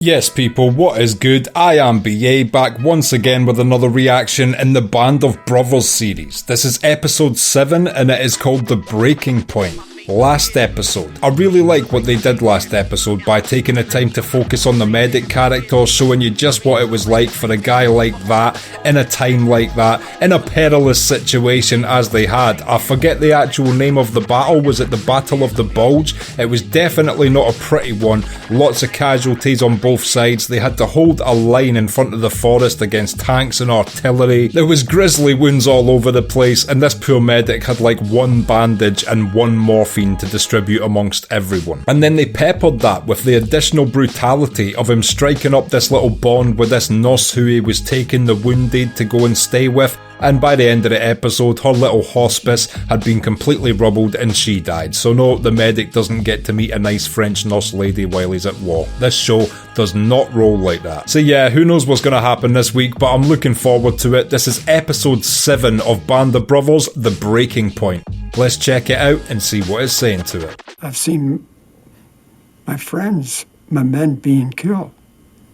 Yes people, what is good? I am BA, back once again with another reaction in the Band of Brothers series. This is episode 7 and it is called The Breaking Point. Last episode. I really like what they did last episode by taking the time to focus on the medic character, showing you just what it was like for a guy like that, in a time like that, in a perilous situation as they had. I forget the actual name of the battle. Was it the Battle of the Bulge? It was definitely not a pretty one. Lots of casualties on both sides. They had to hold a line in front of the forest against tanks and artillery. There was grisly wounds all over the place, and this poor medic had like one bandage and one morphine to distribute amongst everyone. And then they peppered that with the additional brutality of him striking up this little bond with this nurse who he was taking the wounded to go and stay with. And by the end of the episode, her little hospice had been completely rubbled and she died. So no, the medic doesn't get to meet a nice French nurse lady while he's at war. This show does not roll like that. So yeah, who knows what's going to happen this week, but I'm looking forward to it. This is episode 7 of Band of Brothers, The Breaking Point. Let's check it out and see what it's saying to it. I've seen my friends, my men being killed.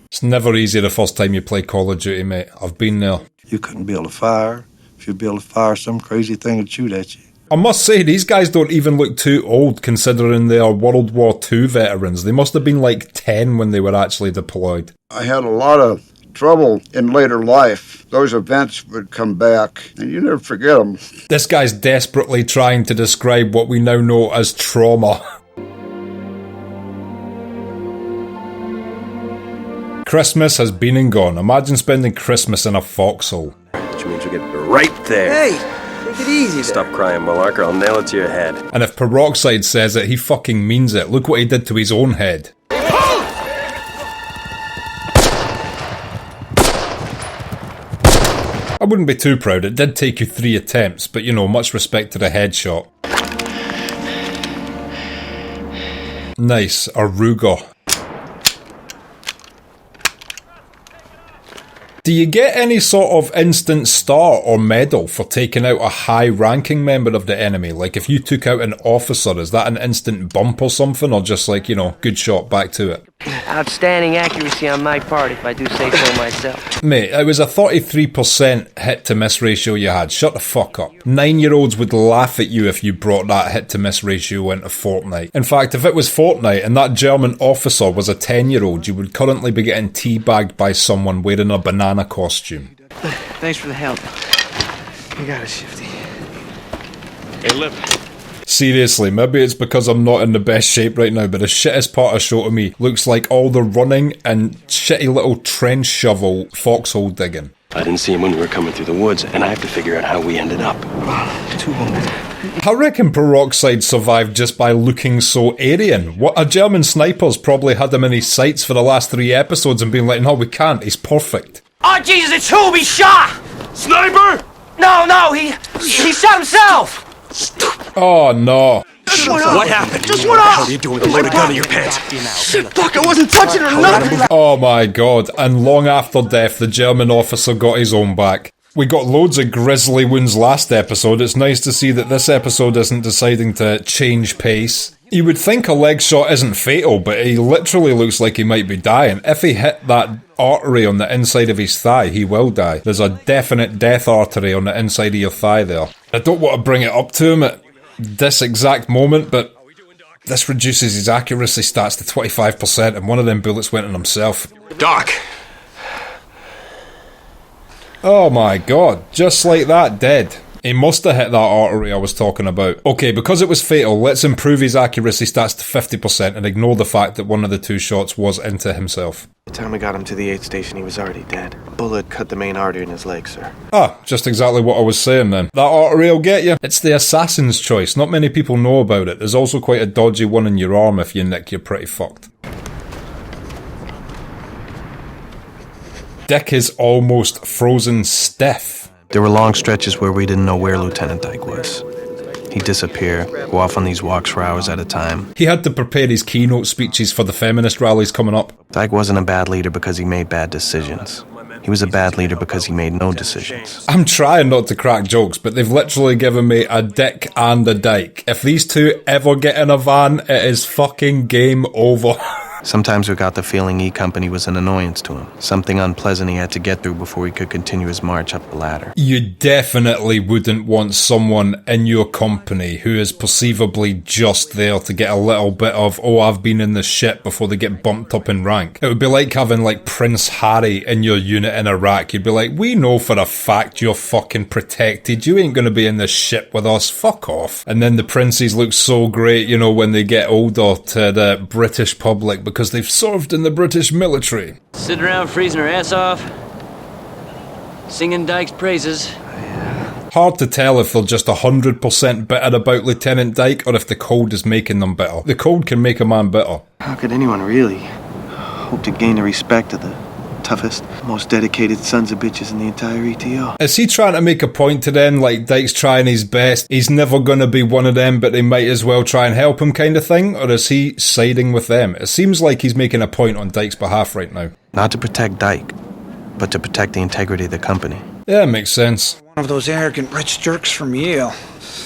It's never easy the first time you play Call of Duty, mate. I've been there. You couldn't build a fire. If you build a fire, some crazy thing would shoot at you. I must say, these guys don't even look too old considering they are World War II veterans. They must have been like 10 when they were actually deployed. I had a lot of trouble in later life. Those events would come back, and you never forget them. This guy's desperately trying to describe what we now know as trauma. Christmas has been and gone. Imagine spending Christmas in a foxhole. Which means we get right there. Hey, take it easy. Stop crying, Malark, or I'll nail it to your head. And if Peroxide says it, he fucking means it. Look what he did to his own head. I wouldn't be too proud. It did take you 3 attempts, but you know, much respect to the headshot. Nice, a Ruger. Do you get any sort of instant star or medal for taking out a high-ranking member of the enemy? Like, if you took out an officer, is that an instant bump or something? Or just like, you know, good shot, back to it? Outstanding accuracy on my part, if I do say so myself. Mate, it was a 33% hit-to-miss ratio you had. Shut the fuck up. 9-year-olds would laugh at you if you brought that hit-to-miss ratio into Fortnite. In fact, if it was Fortnite and that German officer was a 10-year-old, you would currently be getting teabagged by someone wearing a banana costume. Thanks for the help. You got it, Shifty. Hey, Lip. Seriously, maybe it's because I'm not in the best shape right now, but the shittest part of the show to me looks like all the running and shitty little trench shovel foxhole digging. I didn't see him when we were coming through the woods, and I have to figure out how we ended up. 2 wounded. I reckon Peroxide survived just by looking so Aryan. What, a German sniper's probably had him in his sights for the last 3 episodes and been like, no, we can't, he's perfect. Oh, Jesus, it's who? He shot! Sniper! No, he shot himself! Oh no. What happened? Just went off! How are you doing with a loaded gun in your pants? Shit, fuck, I wasn't touching or nothing! Oh my god, and long after death, the German officer got his own back. We got loads of grisly wounds last episode. It's nice to see that this episode isn't deciding to change pace. You would think a leg shot isn't fatal, but he literally looks like he might be dying. If he hit that artery on the inside of his thigh, he will die. There's a definite death artery on the inside of your thigh there. I don't want to bring it up to him at this exact moment, but this reduces his accuracy stats to 25%, and one of them bullets went on himself. Doc! Oh my god, just like that, dead. He must have hit that artery I was talking about. Okay, because it was fatal, let's improve his accuracy stats to 50% and ignore the fact that one of the 2 shots was into himself. By the time we got him to the aid station, he was already dead. A bullet cut the main artery in his leg, sir. Ah, just exactly what I was saying then. That artery will get you. It's the assassin's choice. Not many people know about it. There's also quite a dodgy one in your arm. If you nick, you're pretty fucked. Dick is almost frozen stiff. There were long stretches where we didn't know where Lieutenant Dyke was. He'd disappear, go off on these walks for hours at a time. He had to prepare his keynote speeches for the feminist rallies coming up. Dyke wasn't a bad leader because he made bad decisions. He was a bad leader because he made no decisions. I'm trying not to crack jokes, but they've literally given me a Dick and a Dyke. If these two ever get in a van, it is fucking game over. Sometimes we got the feeling E Company was an annoyance to him, something unpleasant he had to get through before he could continue his march up the ladder. You definitely wouldn't want someone in your company who is perceivably just there to get a little bit of, oh, I've been in the shit before they get bumped up in rank. It would be like having like Prince Harry in your unit in Iraq. You'd be like, we know for a fact you're fucking protected. You ain't gonna be in this shit with us. Fuck off. And then the princes look so great, you know, when they get older to the British public because they've served in the British military. Sitting around freezing her ass off, singing Dyke's praises. Hard to tell if they're just 100% bitter about Lieutenant Dyke or if the cold is making them bitter. The cold can make a man bitter. How could anyone really hope to gain the respect of the toughest, most dedicated sons of bitches in the entire ETO? Is he trying to make a point to them, like Dyke's trying his best, he's never gonna be one of them, but they might as well try and help him kind of thing? Or is he siding with them? It seems like he's making a point on Dyke's behalf right now. Not to protect Dyke, but to protect the integrity of the company. Yeah, makes sense. One of those arrogant rich jerks from Yale.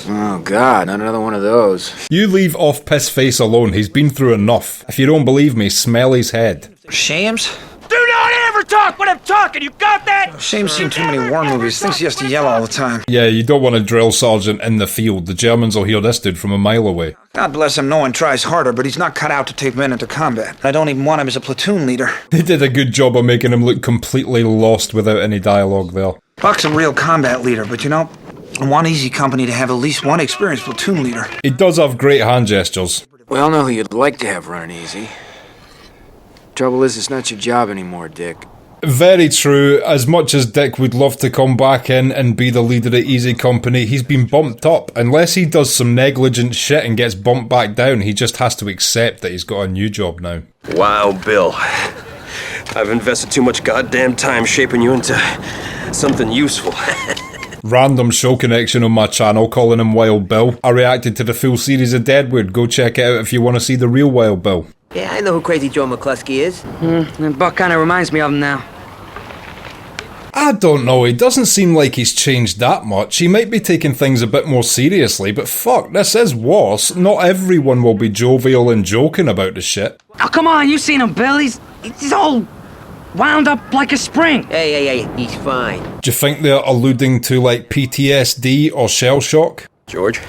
Oh, God, not another one of those. You leave off Piss Face alone, he's been through enough. If you don't believe me, smell his head. Shams? Do not ever talk when I'm talking, you got that? Shams seen too many war movies, thinks he has to yell all the time. Yeah, you don't want a drill sergeant in the field. The Germans will hear this dude from a mile away. God bless him, no one tries harder, but he's not cut out to take men into combat. I don't even want him as a platoon leader. They did a good job of making him look completely lost without any dialogue there. Buck's a real combat leader, but you know, I want Easy Company to have at least one experienced platoon leader. He does have great hand gestures. We all know who you'd like to have running easy. Trouble is, it's not your job anymore, Dick. Very true. As much as Dick would love to come back in and be the leader of Easy Company, he's been bumped up. Unless he does some negligent shit and gets bumped back down, he just has to accept that he's got a new job now. Wow, Bill. I've invested too much goddamn time shaping you into something useful. Random show connection on my channel calling him Wild Bill. I reacted to the full series of Deadwood. Go check it out if you want to see the real Wild Bill. Yeah, I know who Crazy Joe McCluskey is. And Buck kind of reminds me of him now. I don't know, he doesn't seem like he's changed that much. He might be taking things a bit more seriously, but fuck, this is worse. Not everyone will be jovial and joking about the shit. Oh, come on, you seen him, Bill. He's all wound up like a spring. Hey, he's fine. Do you think they're alluding to like PTSD or shell shock? George?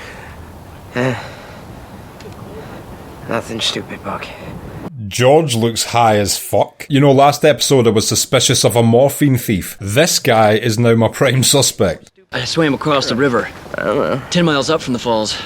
Nothing stupid, Buck. George looks high as fuck. You know, last episode I was suspicious of a morphine thief. This guy is now my prime suspect. I swam across the river. I don't know. 10 miles up from the falls.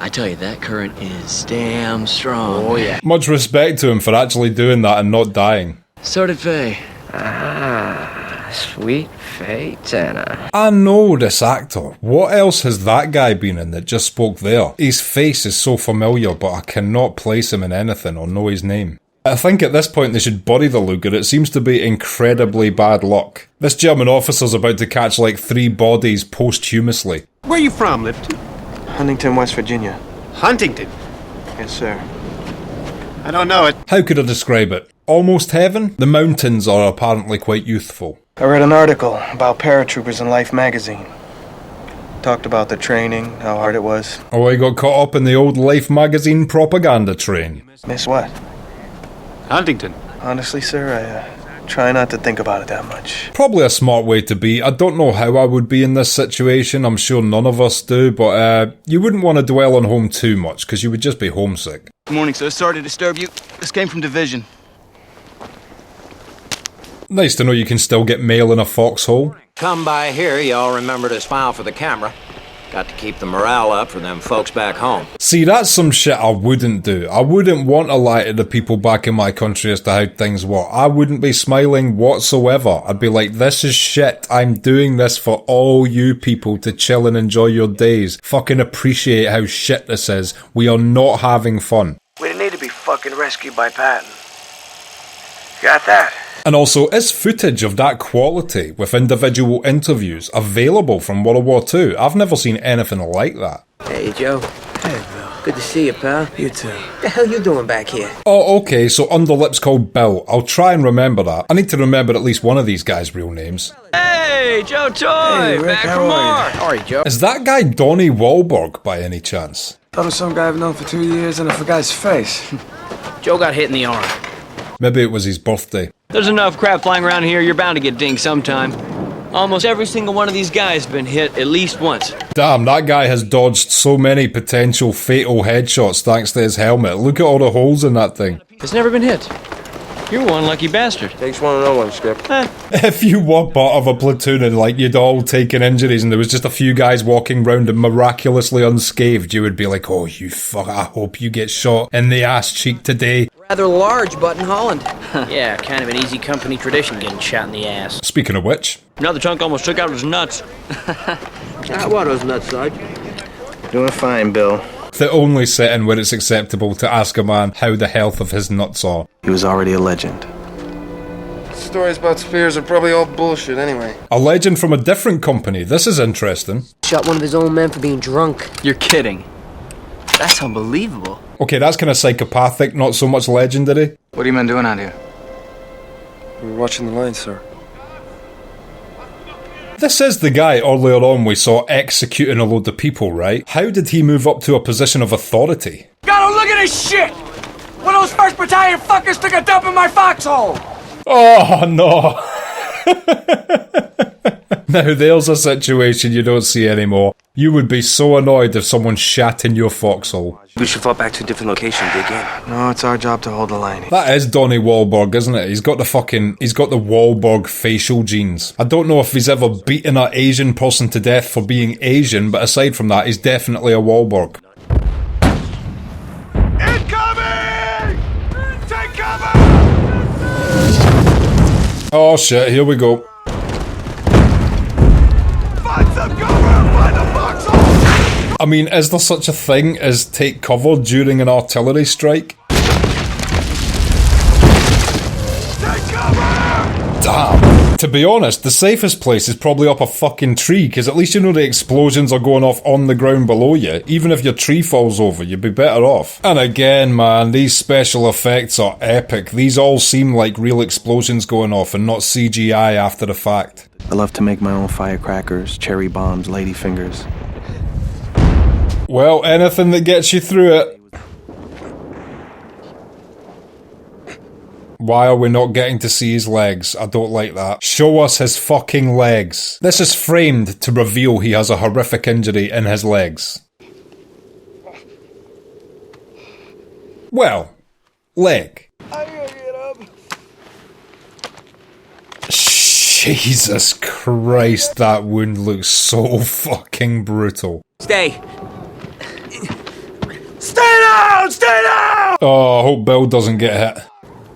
I tell you, that current is damn strong. Oh, yeah. Much respect to him for actually doing that and not dying. So did Faye. Ah, sweet Faye Tanner. I know this actor. What else has that guy been in that just spoke there? His face is so familiar, but I cannot place him in anything or know his name. I think at this point they should bury the Luger. It seems to be incredibly bad luck. This German officer's about to catch like 3 bodies posthumously. Where are you from, Lipton? Huntington, West Virginia. Huntington? Yes, sir. I don't know it. How could I describe it? Almost heaven? The mountains are apparently quite youthful. I read an article about paratroopers in Life magazine. Talked about the training, how hard it was. Oh, I got caught up in the old Life magazine propaganda train. Miss what? Huntington. Honestly, sir, I try not to think about it that much. Probably a smart way to be. I don't know how I would be in this situation. I'm sure none of us do, but you wouldn't want to dwell on home too much because you would just be homesick. Good morning, sir. Sorry to disturb you. This came from Division. Nice to know you can still get mail in a foxhole. Come by here, y'all remember to smile for the camera. Got to keep the morale up for them folks back home. See, that's some shit I wouldn't do. I wouldn't want to lie to the people back in my country as to how things were. I wouldn't be smiling whatsoever. I'd be like, this is shit. I'm doing this for all you people to chill and enjoy your days. Fucking appreciate how shit this is. We are not having fun. We didn't need to be fucking rescued by Patton. Got that? And also, is footage of that quality with individual interviews available from World War II? I've never seen anything like that. Hey, Joe. Hey, Bill. Good to see you, pal. You too. What the hell you doing back here? Oh, okay, so Underlip's called Bill. I'll try and remember that. I need to remember at least one of these guys' real names. Hey, Joe Toy! Hey, Rick, back how for are more! you? All right, Joe. Is that guy Donnie Wahlberg by any chance? Thought of some guy I've known for 2 years and I forgot his face. Joe got hit in the arm. Maybe it was his birthday. There's enough crap flying around here, you're bound to get dinged sometime. Almost every single one of these guys has been hit at least once. Damn, that guy has dodged so many potential fatal headshots thanks to his helmet. Look at all the holes in that thing. It's never been hit. You're one lucky bastard. Takes one to know one, Skip. If you were part of a platoon and like you'd all taken injuries and there was just a few guys walking around and miraculously unscathed, you would be like, oh, you fuck, I hope you get shot in the ass cheek today. Rather large butt in Holland. Yeah, kind of an easy company tradition getting shot in the ass. Speaking of which. Another chunk almost took out his nuts. How about those nuts, Sarge? Doing fine, Bill. The only setting where it's acceptable to ask a man how the health of his nuts are. He was already a legend. Stories about Spears are probably all bullshit anyway. A legend from a different company. This is interesting. Shot one of his own men for being drunk. You're kidding. That's unbelievable. Okay, that's kind of psychopathic, not so much legendary. What are you men doing out here? We were watching the lines, sir. This is the guy earlier on we saw executing a load of people, right? How did he move up to a position of authority? Gotta look at this shit! One of those 1st Battalion fuckers took a dump in my foxhole! Oh, no. Now, there's a situation you don't see anymore. You would be so annoyed if someone shat in your foxhole. We should fall back to a different location, dig in. No, it's our job to hold the line. That is Donnie Wahlberg, isn't it? He's got the Wahlberg facial genes. I don't know if he's ever beaten an Asian person to death for being Asian, but aside from that, he's definitely a Wahlberg. Incoming! Take cover! Oh shit, here we go. Find some cover! Find the foxhole! I mean, is there such a thing as take cover during an artillery strike? Take cover! Damn. To be honest, the safest place is probably up a fucking tree, because at least you know the explosions are going off on the ground below you. Even if your tree falls over, you'd be better off. And again, man, these special effects are epic. These all seem like real explosions going off and not CGI after the fact. I love to make my own firecrackers, cherry bombs, ladyfingers. Well, anything that gets you through it. Why are we not getting to see his legs? I don't like that. Show us his fucking legs. This is framed to reveal he has a horrific injury in his legs. Well, leg. I gotta get up. Jesus Christ, that wound looks so fucking brutal. Stay. Stay down! Stay down! Oh, I hope Bill doesn't get hit.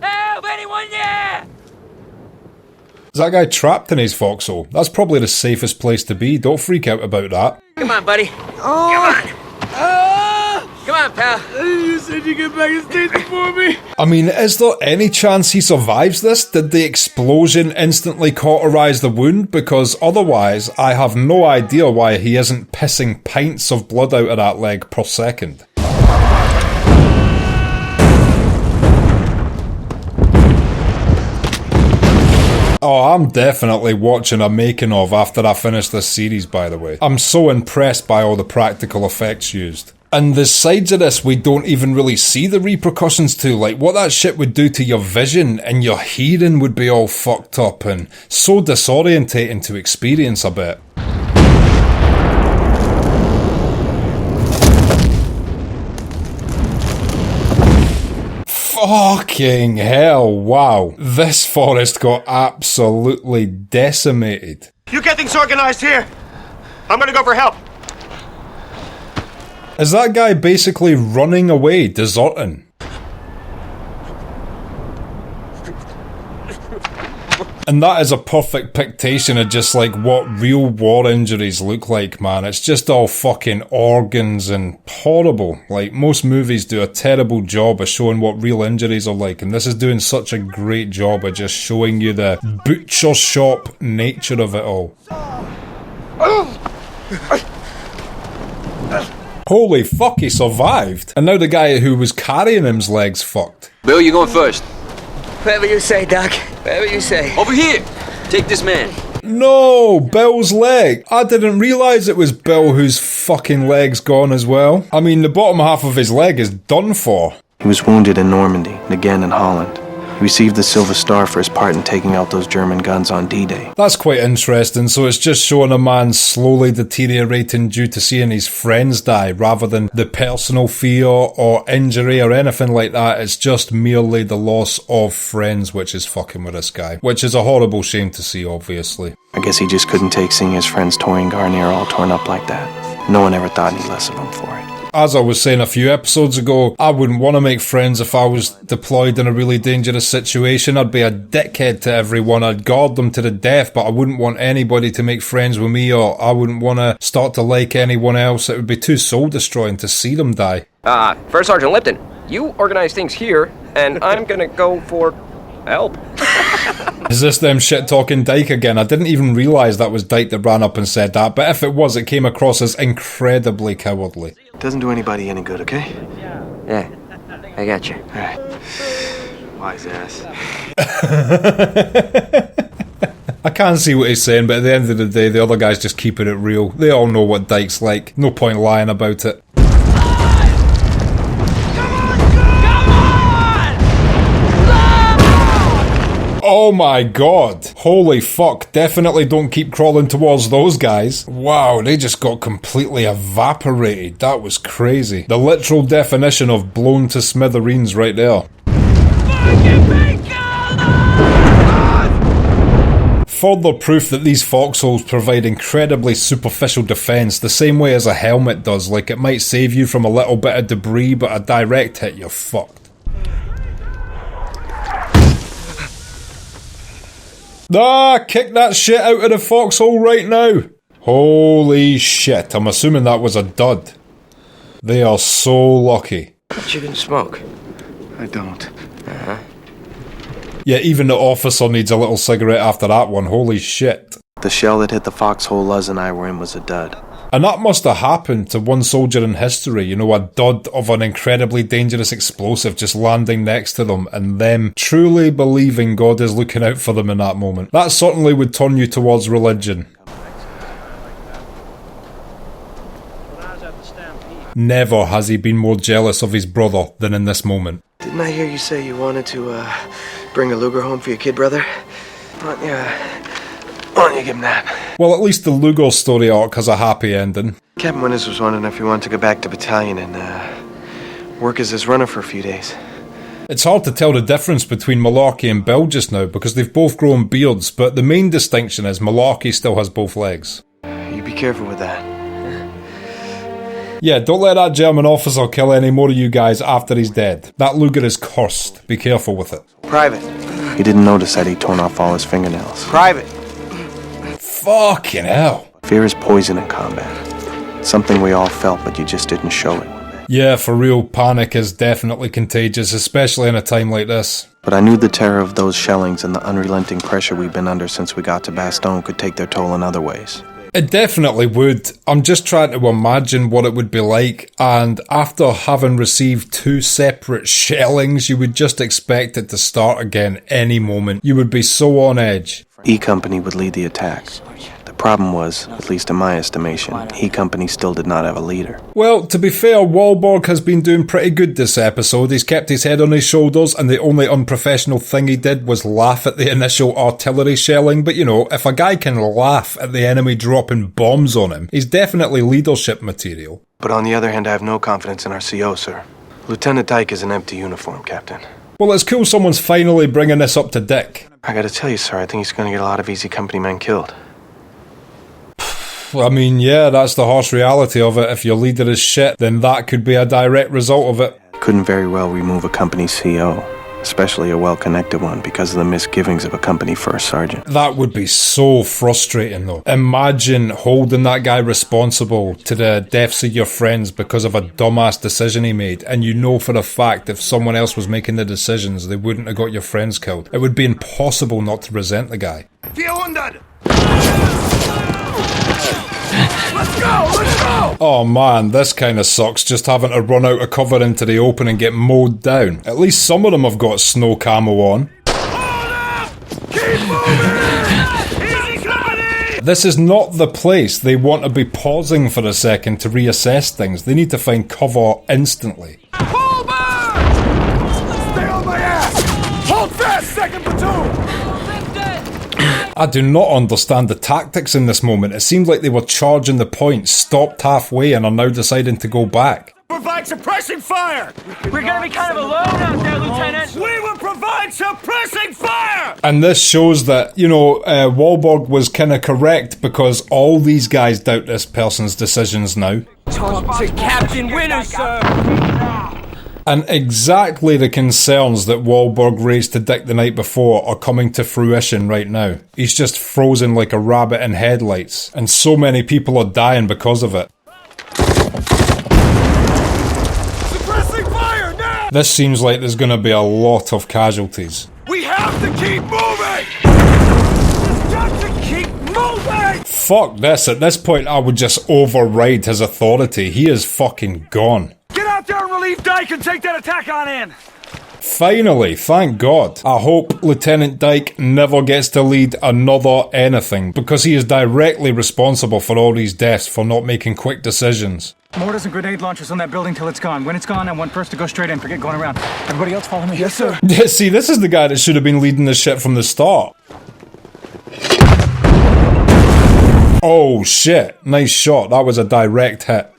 Help anyone there! Is that guy trapped in his foxhole? That's probably the safest place to be. Don't freak out about that. Come on, buddy. Oh. Come on. Come on, pal. You said you get back in station for me. I mean, is there any chance he survives this? Did the explosion instantly cauterize the wound? Because otherwise, I have no idea why he isn't pissing pints of blood out of that leg per second. Oh, I'm definitely watching a making of after I finish this series, by the way. I'm so impressed by all the practical effects used. And there's sides of this we don't even really see the repercussions to, like what that shit would do to your vision and your hearing would be all fucked up and so disorientating to experience a bit. Fucking hell, wow. This forest got absolutely decimated. You get things organized here. I'm gonna go for help. Is that guy basically running away, deserting? And that is a perfect pictation of just like what real war injuries look like, man. It's just all fucking organs and horrible. Like, most movies do a terrible job of showing what real injuries are like, and this is doing such a great job of just showing you the butcher shop nature of it all. Holy fuck, he survived. And now the guy who was carrying him's legs fucked. Bill, you going first. Whatever you say, Doc. Whatever you say. Over here. Take this man. No, Bill's leg. I didn't realise it was Bill whose fucking leg's gone as well. I mean, the bottom half of his leg is done for. He was wounded in Normandy and again in Holland. He received the Silver Star for his part in taking out those German guns on D-Day. That's quite interesting. So it's just showing a man slowly deteriorating due to seeing his friends die, rather than the personal fear or injury or anything like that. It's just merely the loss of friends, which is fucking with this guy. Which is a horrible shame to see, obviously. I guess he just couldn't take seeing his friends Tori and Garnier all torn up like that. No one ever thought any less of him for it. As I was saying a few episodes ago, I wouldn't want to make friends if I was deployed in a really dangerous situation. I'd be a dickhead to everyone. I'd guard them to the death, but I wouldn't want anybody to make friends with me, or I wouldn't want to start to like anyone else. It would be too soul-destroying to see them die. First Sergeant Lipton, you organize things here, and I'm gonna go for help. Is this them shit-talking Dyke again? I didn't even realise that was Dyke that ran up and said that, but if it was, it came across as incredibly cowardly. Doesn't do anybody any good, okay? Yeah, I got you. Alright. Wise ass. I can't see what he's saying, but at the end of the day, the other guy's just keeping it real. They all know what Dyke's like. No point lying about it. Oh my god. Holy fuck. Definitely don't keep crawling towards those guys. Wow, they just got completely evaporated. That was crazy. The literal definition of blown to smithereens right there. Further proof that these foxholes provide incredibly superficial defense, the same way as a helmet does. Like, it might save you from a little bit of debris, but a direct hit, you're fucked. Ah, kick that shit out of the foxhole right now. Holy shit, I'm assuming that was a dud. They are so lucky. But you can smoke. I don't. Uh-huh. Yeah, even the officer needs a little cigarette after that one. Holy shit. The shell that hit the foxhole Luz and I were in was a dud. And that must have happened to one soldier in history, you know, a dud of an incredibly dangerous explosive just landing next to them, and them truly believing God is looking out for them in that moment. That certainly would turn you towards religion. Never has he been more jealous of his brother than in this moment. Didn't I hear you say you wanted to, bring a Luger home for your kid brother? Why don't you give him that? Well, at least the Luger story arc has a happy ending. Captain Winters was wondering if you wanted to go back to battalion and, work as his runner for a few days. It's hard to tell the difference between Malarkey and Bill just now, because they've both grown beards, but the main distinction is Malarkey still has both legs. You be careful with that. Yeah, don't let that German officer kill any more of you guys after he's dead. That Luger is cursed. Be careful with it. Private. He didn't notice that he'd torn off all his fingernails. Private. Fucking hell. Fear is poison in combat. Something we all felt, but you just didn't show it. Yeah, for real, panic is definitely contagious, especially in a time like this. But I knew the terror of those shellings and the unrelenting pressure we've been under since we got to Bastogne could take their toll in other ways. It definitely would. I'm just trying to imagine what it would be like, and after having received 2 separate shellings, you would just expect it to start again any moment. You would be so on edge. E Company would lead the attack. The problem was, at least in my estimation, E Company still did not have a leader. Well, to be fair, Wahlberg has been doing pretty good this episode. He's kept his head on his shoulders, and the only unprofessional thing he did was laugh at the initial artillery shelling. But you know, if a guy can laugh at the enemy dropping bombs on him, he's definitely leadership material. But on the other hand, I have no confidence in our CO, sir. Lieutenant Dyke is an empty uniform, Captain. Well, it's cool someone's finally bringing this up to Dick. I gotta tell you, sir, I think he's gonna get a lot of Easy Company men killed. I mean, yeah, that's the harsh reality of it. If your leader is shit, then that could be a direct result of it. Couldn't very well remove a company CO, especially a well-connected one, because of the misgivings of a company first sergeant. That would be so frustrating, though. Imagine holding that guy responsible to the deaths of your friends because of a dumbass decision he made, and you know for a fact if someone else was making the decisions, they wouldn't have got your friends killed. It would be impossible not to resent the guy. 400! Let's go! Oh man, this kinda sucks, just having to run out of cover into the open and get mowed down. At least some of them have got snow camo on. Keep moving! Easy Company! This is not the place they want to be pausing for a second to reassess things. They need to find cover instantly. Pull back! Hold fast, 2nd platoon! I do not understand the tactics in this moment. It seemed like they were charging the point, stopped halfway, and are now deciding to go back. Provide suppressing fire! We're gonna be kind of alone out there, Lieutenant! We will provide suppressing fire! And this shows that, Wahlberg was kind of correct, because all these guys doubt this person's decisions now. Talk to Captain Winter, sir! And exactly the concerns that Wahlberg raised to Dick the night before are coming to fruition right now. He's just frozen like a rabbit in headlights, and so many people are dying because of it. Suppressing fire now! This seems like there's going to be a lot of casualties. We have to keep moving! We've got to keep moving! Fuck this, at this point I would just override his authority. He is fucking gone. Get out there and relieve Dyke and take that attack on in! Finally, thank God. I hope Lieutenant Dyke never gets to lead another anything, because he is directly responsible for all these deaths for not making quick decisions. Mortars and grenade launchers on that building till it's gone. When it's gone, I want first to go straight in. Forget going around. Everybody else follow me. Yes, sir. See, this is the guy that should have been leading this shit from the start. Oh shit, nice shot. That was a direct hit.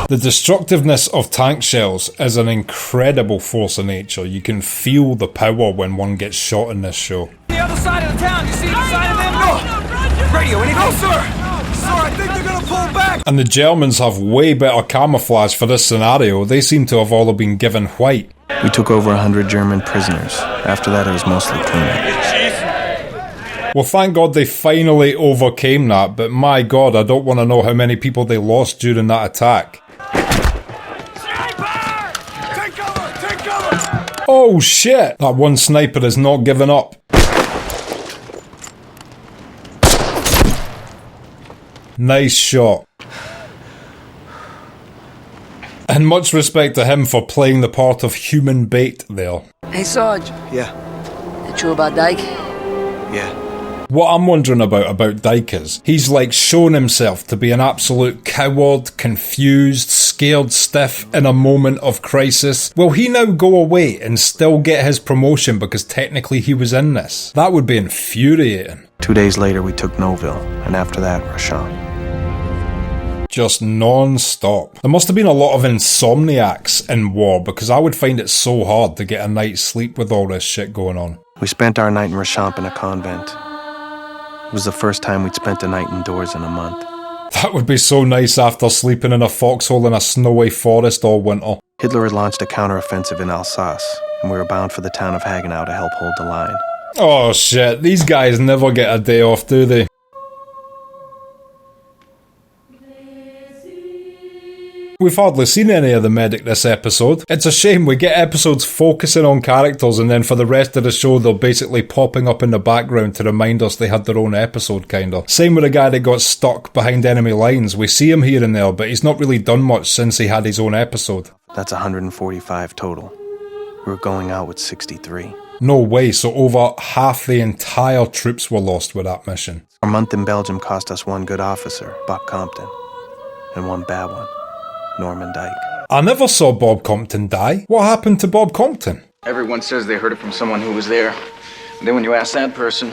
The destructiveness of tank shells is an incredible force of nature. You can feel the power when one gets shot in this show. The other side of the town, you see the side of them? No! Radio, anything? No, sir! Sir, I think they're gonna pull back! And the Germans have way better camouflage for this scenario. They seem to have all been given white. We took over 100 German prisoners. After that, it was mostly cleanup. Well, thank God they finally overcame that, but my God, I don't want to know how many people they lost during that attack. Oh shit! That one sniper is not giving up. Nice shot. And much respect to him for playing the part of human bait there. Hey, Sarge. Yeah. You true about Dyke? Yeah. What I'm wondering about Dyke is, he's like shown himself to be an absolute coward, confused, scared stiff in a moment of crisis. Will he now go away and still get his promotion because technically he was in this? That would be infuriating. 2 days later we took Noville, and after that, Rashon. Just non-stop. There must have been a lot of insomniacs in war, because I would find it so hard to get a night's sleep with all this shit going on. We spent our night in Rashomp in a convent. It was the first time we'd spent a night indoors in a month. That would be so nice after sleeping in a foxhole in a snowy forest all winter. Hitler had launched a counteroffensive in Alsace, and we were bound for the town of Hagenau to help hold the line. Oh shit, these guys never get a day off, do they? We've hardly seen any of the medic this episode. It's a shame, we get episodes focusing on characters and then for the rest of the show they're basically popping up in the background to remind us they had their own episode, kinda. Same with the guy that got stuck behind enemy lines. We see him here and there, but he's not really done much since he had his own episode. That's 145 total. We were going out with 63. No way, so over half the entire troops were lost with that mission. Our month in Belgium cost us one good officer, Buck Compton, and one bad one, Norman Dyke. I never saw Bob Compton die. What happened to Bob Compton? Everyone says they heard it from someone who was there. And then when you ask that person,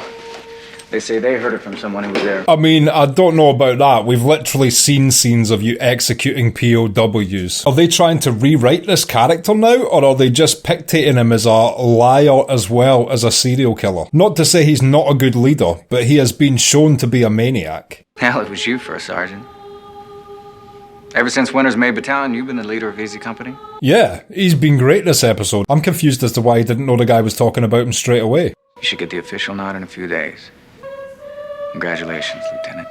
they say they heard it from someone who was there. I mean, I don't know about that. We've literally seen scenes of you executing POWs. Are they trying to rewrite this character now, or are they just pictating him as a liar as well as a serial killer? Not to say he's not a good leader, but he has been shown to be a maniac. Hell, it was you first, Sergeant. Ever since Winter's May Battalion, you've been the leader of Easy Company? Yeah, he's been great this episode. I'm confused as to why he didn't know the guy was talking about him straight away. You should get the official nod in a few days. Congratulations, Lieutenant.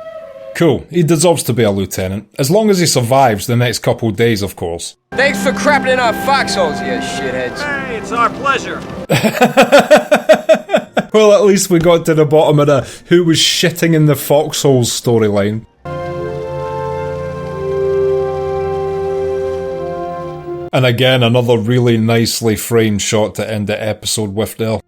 Cool, he deserves to be a lieutenant. As long as he survives the next couple days, of course. Thanks for crapping in our foxholes, you shitheads. Hey, it's our pleasure. Well, at least we got to the bottom of the who was shitting in the foxholes storyline. And again, another really nicely framed shot to end the episode with there.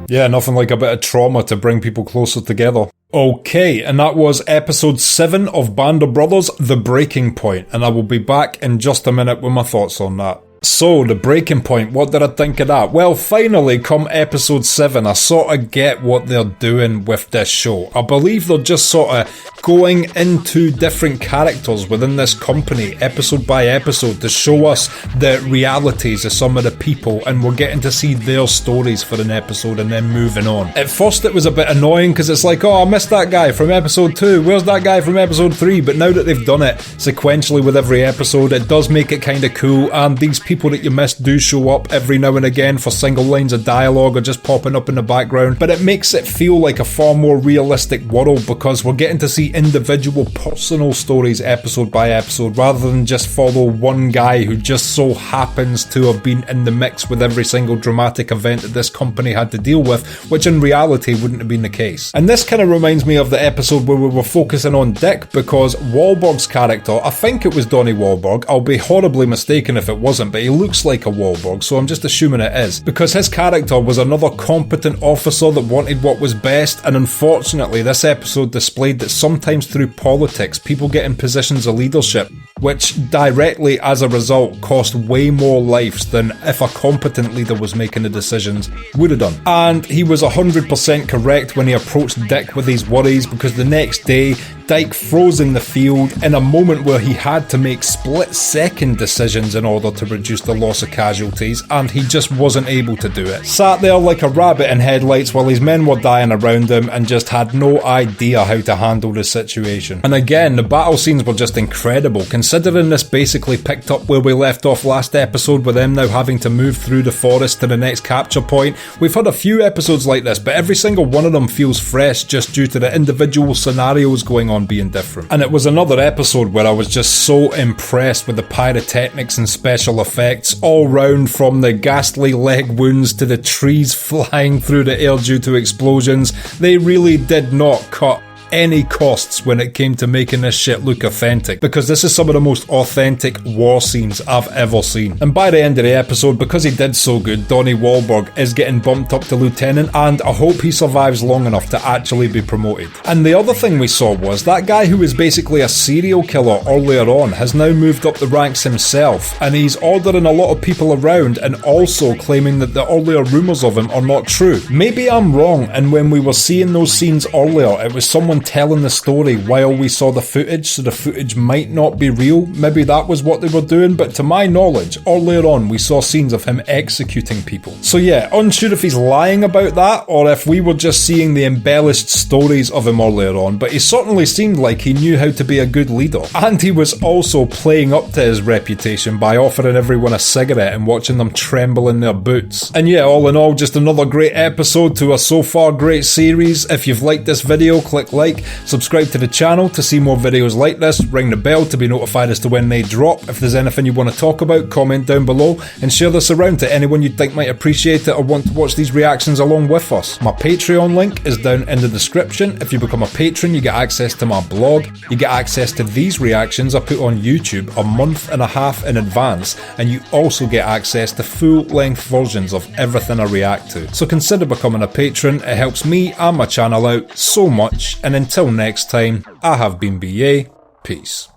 Yeah, nothing like a bit of trauma to bring people closer together. Okay, and that was episode 7 of Band of Brothers, The Breaking Point, and I will be back in just a minute with my thoughts on that. So, The Breaking Point, what did I think of that? Well, finally, come episode 7, I sort of get what they're doing with this show. I believe they're just sort of going into different characters within this company, episode by episode, to show us the realities of some of the people, and we're getting to see their stories for an episode and then moving on. At first it was a bit annoying because it's like, oh, I missed that guy from episode 2, where's that guy from episode 3? But now that they've done it sequentially with every episode, it does make it kind of cool, and these people that you missed do show up every now and again for single lines of dialogue or just popping up in the background, but it makes it feel like a far more realistic world because we're getting to see individual personal stories episode by episode rather than just follow one guy who just so happens to have been in the mix with every single dramatic event that this company had to deal with, which in reality wouldn't have been the case. And this kind of reminds me of the episode where we were focusing on Dick, because Wahlberg's character, I think it was Donnie Wahlberg, I'll be horribly mistaken if it wasn't, but he looks like a Wahlberg, so I'm just assuming it is, because his character was another competent officer that wanted what was best, and unfortunately this episode displayed that sometimes through politics people get in positions of leadership which directly as a result cost way more lives than if a competent leader was making the decisions would have done. And he was 100% correct when he approached Dick with his worries, because the next day Dyke froze in the field in a moment where he had to make split-second decisions in order to reduce the loss of casualties, and he just wasn't able to do it. Sat there like a rabbit in headlights while his men were dying around him and just had no idea how to handle the situation. And again, the battle scenes were just incredible, considering this basically picked up where we left off last episode with them now having to move through the forest to the next capture point. We've had a few episodes like this, but every single one of them feels fresh just due to the individual scenarios going on being different. And it was another episode where I was just so impressed with the pyrotechnics and special effects all round, from the ghastly leg wounds to the trees flying through the air due to explosions. They really did not cut any costs when it came to making this shit look authentic, because this is some of the most authentic war scenes I've ever seen. And by the end of the episode, because he did so good, Donnie Wahlberg is getting bumped up to lieutenant, and I hope he survives long enough to actually be promoted. And the other thing we saw was that guy who was basically a serial killer earlier on has now moved up the ranks himself, and he's ordering a lot of people around and also claiming that the earlier rumours of him are not true. Maybe I'm wrong, and when we were seeing those scenes earlier, it was someone telling the story while we saw the footage, so the footage might not be real. Maybe that was what they were doing, but to my knowledge, earlier on we saw scenes of him executing people. So yeah, unsure if he's lying about that or if we were just seeing the embellished stories of him earlier on, but he certainly seemed like he knew how to be a good leader. And he was also playing up to his reputation by offering everyone a cigarette and watching them tremble in their boots. And yeah, all in all, just another great episode to a so far great series. If you've liked this video, click like, subscribe to the channel to see more videos like this, ring the bell to be notified as to when they drop. If there's anything you want to talk about, comment down below, and share this around to anyone you think might appreciate it or want to watch these reactions along with us. My Patreon link is down in the description. If you become a patron, you get access to my blog, you get access to these reactions I put on YouTube a month and a half in advance, and you also get access to full-length versions of everything I react to. So consider becoming a patron, it helps me and my channel out so much, and until next time, I have been BA, peace.